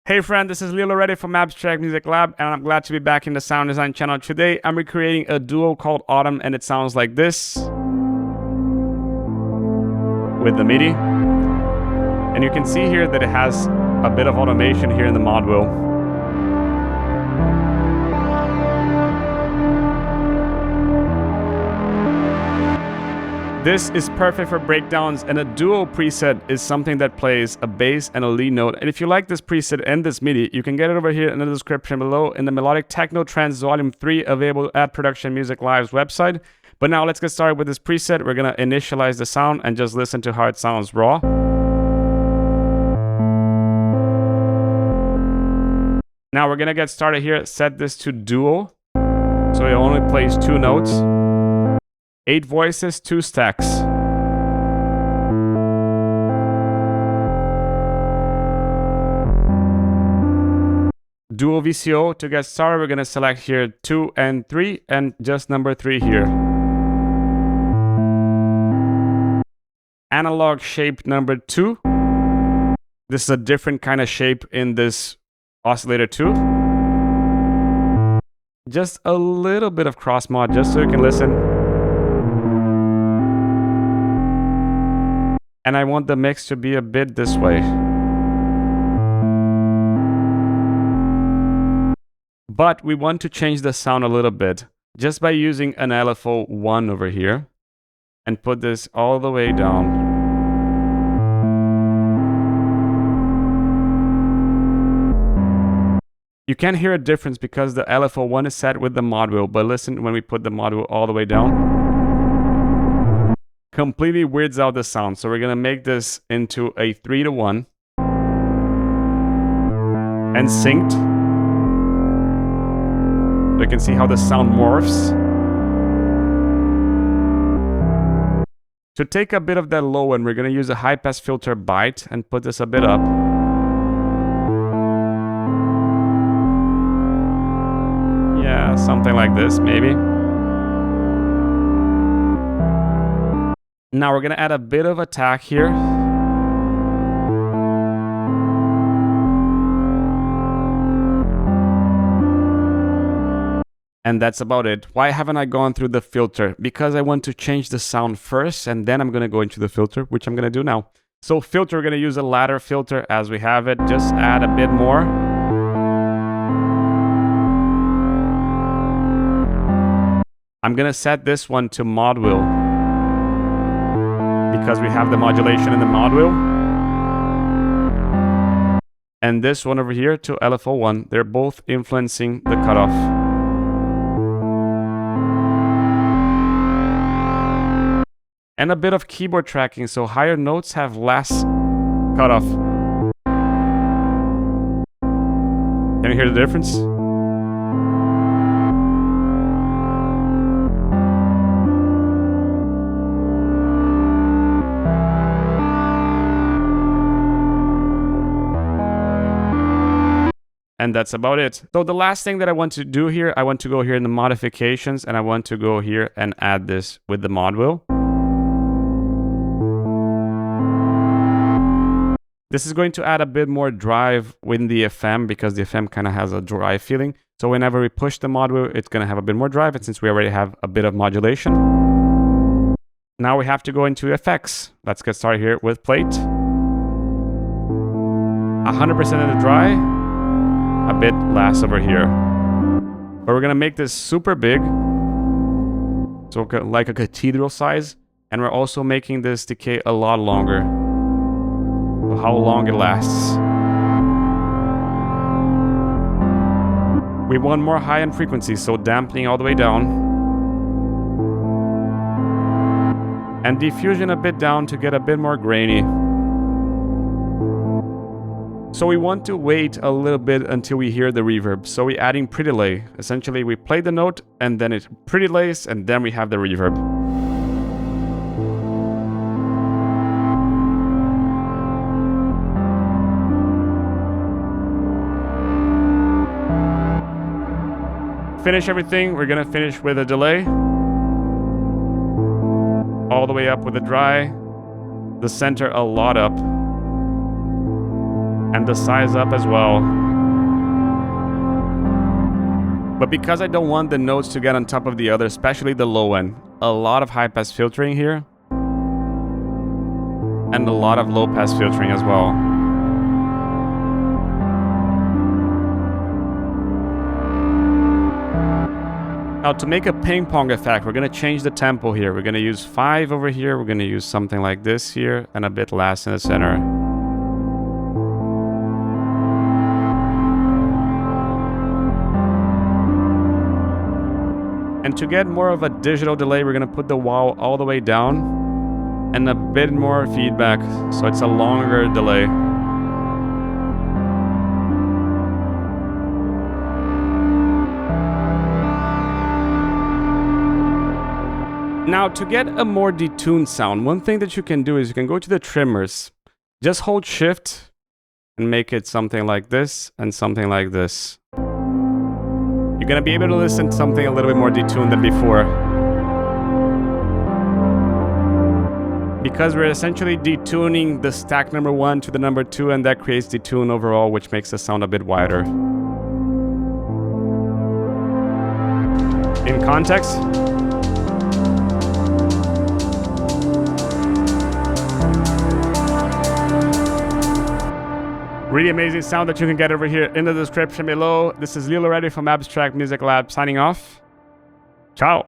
Hey friend, this is Lilo Reddy from Abstract Music Lab, and I'm glad to be back in the sound design channel. Today I'm recreating a duo called Autumn, and it sounds like this with the MIDI. And you can see here that it has a bit of automation here in the mod wheel. This is perfect for breakdowns, and a duo preset is something that plays a bass and a lead note. And if you like this preset and this MIDI, you can get it over here in the description below in the Melodic Techno Trance Volume 3 available at Production Music Live's website. But now let's get started with this preset. We're gonna initialize the sound and just listen to how it sounds raw. Now we're gonna get started here. Set this to duo, so it only plays 2 notes. 8 voices, 2 stacks. Duo VCO. To get started, we're gonna select here 2 and 3 and just number 3 here. Analog shape number 2. This is a different kind of shape in this Oscillator 2. Just a little bit of cross mod just so you can listen. And I want the mix to be a bit this way. But we want to change the sound a little bit just by using an LFO 1 over here and put this all the way down. You can hear a difference because the LFO 1 is set with the mod wheel, but listen when we put the mod wheel all the way down. Completely weirds out the sound. So we're gonna make this into a 3-to-1 and synced. So you can see how the sound morphs. To take a bit of that low end, we're gonna use a high pass filter bite and put this a bit up. Yeah, something like this maybe. Now we're gonna add a bit of attack here. And that's about it. Why haven't I gone through the filter? Because I want to change the sound first, and then I'm gonna go into the filter, which I'm gonna do now. So filter, we're gonna use a ladder filter as we have it. Just add a bit more. I'm gonna set this one to mod wheel, because we have the modulation in the mod wheel. And this one over here to LFO 1. They're both influencing the cutoff. And a bit of keyboard tracking, so higher notes have less cutoff. Can you hear the difference? And that's about it. So the last thing that I want to do here, I want to go here in the modifications, and I want to go here and add this with the mod wheel. This is going to add a bit more drive with the FM, because the FM kind of has a dry feeling. So whenever we push the mod wheel, it's going to have a bit more drive, and since we already have a bit of modulation. Now we have to go into effects. Let's get started here with plate. 100% in the dry. A bit less over here. But we're gonna make this super big, so like a cathedral size, and we're also making this decay a lot longer. So how long it lasts. We want more high-end frequencies, so dampening all the way down. And diffusion a bit down to get a bit more grainy. So we want to wait a little bit until we hear the reverb. So we're adding pre-delay. Essentially, we play the note, and then it pre-delays, and then we have the reverb. Finish everything. We're gonna finish with a delay. All the way up with a dry. The center a lot up. And the size up as well. But because I don't want the notes to get on top of the other, especially the low end, a lot of high pass filtering here. And a lot of low pass filtering as well. Now to make a ping pong effect, we're going to change the tempo here. We're going to use 5 over here. We're going to use something like this here and a bit less in the center. And to get more of a digital delay, we're going to put the wow all the way down and a bit more feedback, so it's a longer delay. Now, to get a more detuned sound, one thing that you can do is you can go to the trimmers, just hold shift and make it something like this and something like this. You're going to be able to listen to something a little bit more detuned than before. Because we're essentially detuning the stack number 1 to the number 2, and that creates detune overall, which makes the sound a bit wider. In context, really amazing sound that you can get over here in the description below. This is Lilo Reddy from Abstract Music Lab signing off. Ciao.